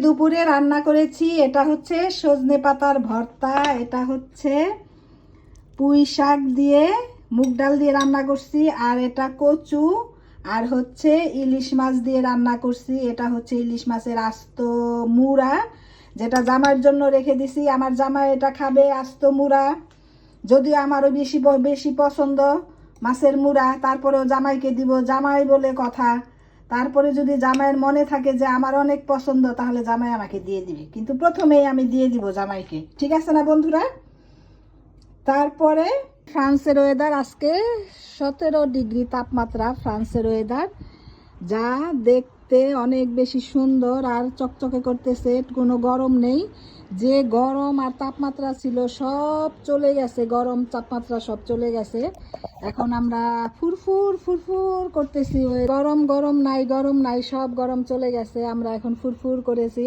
দুপুরে রান্না করেছি, এটা হচ্ছে সজনে পাতার ভর্তা, এটা হচ্ছে পুঁই শাক দিয়ে মুগ ডাল দিয়ে রান্না করছি, আর এটা কচু, আর হচ্ছে ইলিশ মাছ দিয়ে রান্না করছি। এটা হচ্ছে ইলিশ মাছের আস্ত মুড়া, যেটা জামাইয়ের জন্য রেখে দিছি। আমার জামাই এটা খাবে আস্ত মুড়া, যদিও আমারও বেশি বেশি পছন্দ মাছের মুড়া, তারপরেও জামাইকে দিব, জামাই বলে কথা। তারপরে যদি জামাইয়ের মনে থাকে যে আমার অনেক পছন্দ, তাহলে জামাই আমাকে দিয়ে দিবে, কিন্তু প্রথমেই আমি দিয়ে দিব জামাইকে। ঠিক আছে না বন্ধুরা? তারপরে ফ্রান্সের ওয়েদার আজকে 17 ডিগ্রি তাপমাত্রা। ফ্রান্সের ওয়েদার যা দেখতে অনেক বেশি সুন্দর আর চকচকে করতেছে, কোনো গরম নেই। যে গরম আর তাপমাত্রা ছিল সব চলে গেছে, গরম তাপমাত্রা সব চলে গেছে। এখন আমরা ফুরফুর ফুরফুর করতেছি, ওই গরম গরম নাই, গরম নাই, সব গরম চলে গেছে, আমরা এখন ফুরফুর করেছি।